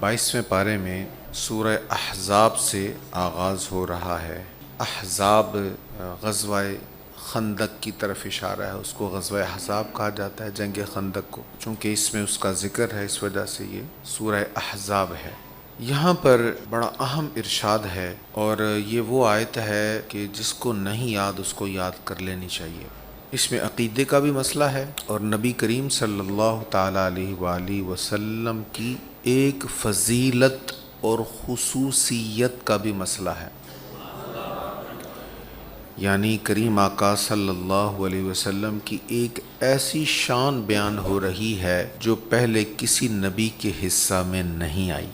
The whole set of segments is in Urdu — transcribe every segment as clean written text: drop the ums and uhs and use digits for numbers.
22ویں پارے میں سورہ احزاب سے آغاز ہو رہا ہے۔ احزاب غزوہ خندق کی طرف اشارہ ہے، اس کو غزوہ احزاب کہا جاتا ہے، جنگ خندق کو، چونکہ اس میں اس کا ذکر ہے، اس وجہ سے یہ سورہ احزاب ہے۔ یہاں پر بڑا اہم ارشاد ہے، اور یہ وہ آیت ہے کہ جس کو نہیں یاد اس کو یاد کر لینی چاہیے۔ اس میں عقیدے کا بھی مسئلہ ہے، اور نبی کریم صلی اللہ تعالیٰ علیہ وآلہ وسلم کی ایک فضیلت اور خصوصیت کا بھی مسئلہ ہے۔ یعنی کریم آقا صلی اللہ علیہ وسلم کی ایک ایسی شان بیان ہو رہی ہے جو پہلے کسی نبی کے حصہ میں نہیں آئی۔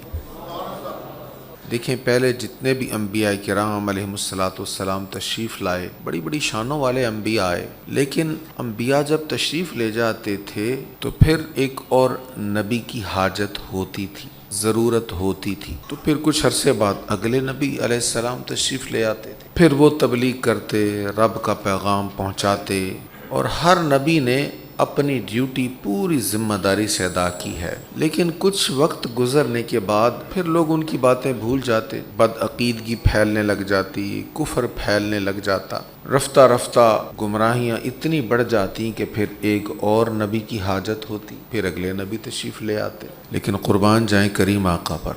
دیکھیں، پہلے جتنے بھی انبیاء کرام علیہ السلام تشریف لائے، بڑی بڑی شانوں والے انبیاء آئے، لیکن انبیاء جب تشریف لے جاتے تھے تو پھر ایک اور نبی کی حاجت ہوتی تھی، ضرورت ہوتی تھی، تو پھر کچھ عرصے بعد اگلے نبی علیہ السلام تشریف لے آتے تھے، پھر وہ تبلیغ کرتے، رب کا پیغام پہنچاتے، اور ہر نبی نے اپنی ڈیوٹی پوری ذمہ داری سے ادا کی ہے۔ لیکن کچھ وقت گزرنے کے بعد پھر لوگ ان کی باتیں بھول جاتے، بدعقیدگی پھیلنے لگ جاتی، کفر پھیلنے لگ جاتا، رفتہ رفتہ گمراہیاں اتنی بڑھ جاتی کہ پھر ایک اور نبی کی حاجت ہوتی، پھر اگلے نبی تشریف لے آتے۔ لیکن قربان جائیں کریم آقا پر،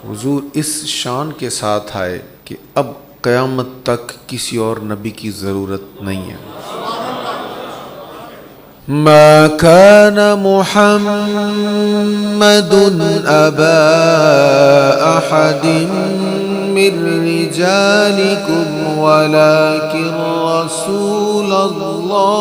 حضور اس شان کے ساتھ آئے کہ اب قیامت تک کسی اور نبی کی ضرورت نہیں ہے۔ ما كان محمد أبا أحد من رجالكم ولكن رسول الله۔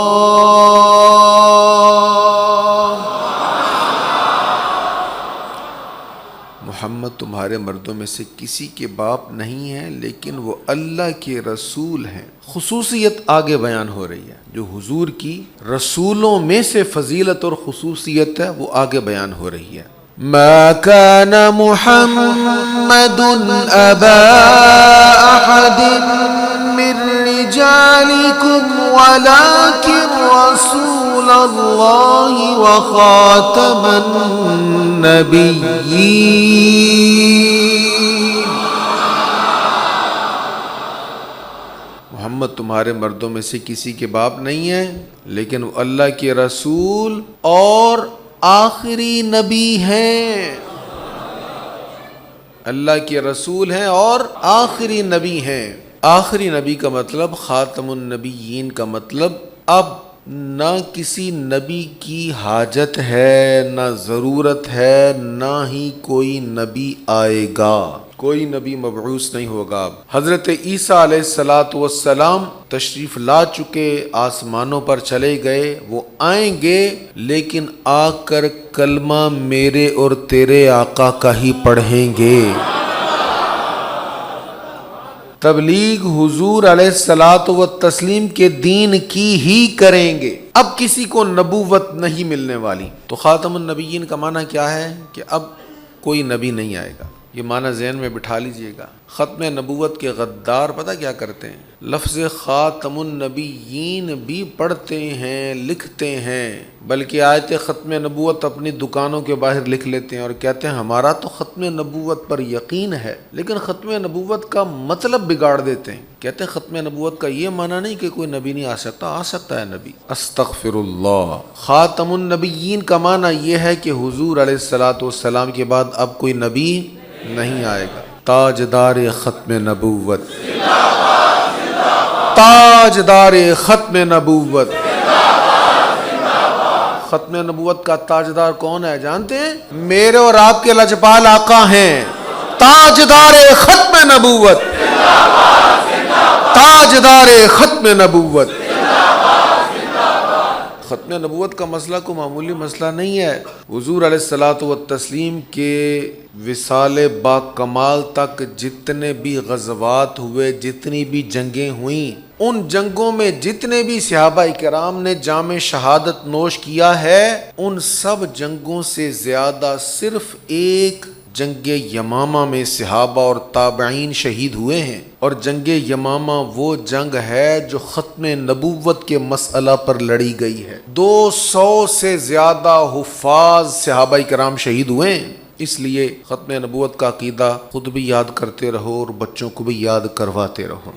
محمد تمہارے مردوں میں سے کسی کے باپ نہیں ہیں، لیکن وہ اللہ کے رسول ہیں۔ خصوصیت آگے بیان ہو رہی ہے، جو حضور کی رسولوں میں سے فضیلت اور خصوصیت ہے وہ آگے بیان ہو رہی ہے۔ ما كان محمد ابا احد من رجالكم ولكن رسول الله وخاتم النبيين۔ محمد تمہارے مردوں میں سے کسی کے باپ نہیں ہے، لیکن وہ اللہ کے رسول اور آخری نبی ہیں۔ اللہ کے رسول ہیں اور آخری نبی ہیں۔ آخری نبی کا مطلب، خاتم النبیین کا مطلب، اب نہ کسی نبی کی حاجت ہے، نہ ضرورت ہے، نہ ہی کوئی نبی آئے گا، کوئی نبی مبعوث نہیں ہوگا۔ حضرت عیسیٰ علیہ السلام تشریف لا چکے، آسمانوں پر چلے گئے، وہ آئیں گے، لیکن آ کر کلمہ میرے اور تیرے آقا کا ہی پڑھیں گے۔ تبلیغ حضور علیہ السلام کے دین کی ہی کریں گے، اب کسی کو نبوت نہیں ملنے والی۔ تو خاتم النبیین کا معنی کیا ہے؟ کہ اب کوئی نبی نہیں آئے گا۔ یہ معنی ذہن میں بٹھا لیجئے گا۔ ختم نبوت کے غدار پتہ کیا کرتے ہیں؟ لفظ خاتم النبیین بھی پڑھتے ہیں، لکھتے ہیں، بلکہ آیت ختم نبوت اپنی دکانوں کے باہر لکھ لیتے ہیں اور کہتے ہیں ہمارا تو ختم نبوت پر یقین ہے، لیکن ختم نبوت کا مطلب بگاڑ دیتے ہیں۔ کہتے ہیں ختم نبوت کا یہ معنی نہیں کہ کوئی نبی نہیں آ سکتا ہے نبی۔ استغفر اللہ۔ خاتم النبیین کا معنی یہ ہے کہ حضور علیہ السلام کے بعد اب کوئی نبی نہیں آئے گا۔ تاجدار ختم نبوت، تاجدار ختم نبوت۔ ختم نبوت کا تاجدار کون ہے جانتے ہیں؟ میرے اور آپ کے لجپال آقا ہیں، تاجدار ختم نبوت، تاجدار ختم نبوت۔ ختم نبوت کا مسئلہ کو معمولی مسئلہ نہیں ہے۔ حضور علیہ السلام کے وصال با کمال تک جتنے بھی غزوات ہوئے، جتنی بھی جنگیں ہوئیں، ان جنگوں میں جتنے بھی صحابہ کرام نے جام شہادت نوش کیا ہے، ان سب جنگوں سے زیادہ صرف ایک جنگ یمامہ میں صحابہ اور تابعین شہید ہوئے ہیں، اور جنگ یمامہ وہ جنگ ہے جو ختم نبوت کے مسئلہ پر لڑی گئی ہے۔ 200 سے زیادہ حفاظ صحابہ کرام شہید ہوئے ہیں۔ اس لیے ختم نبوت کا عقیدہ خود بھی یاد کرتے رہو اور بچوں کو بھی یاد کرواتے رہو۔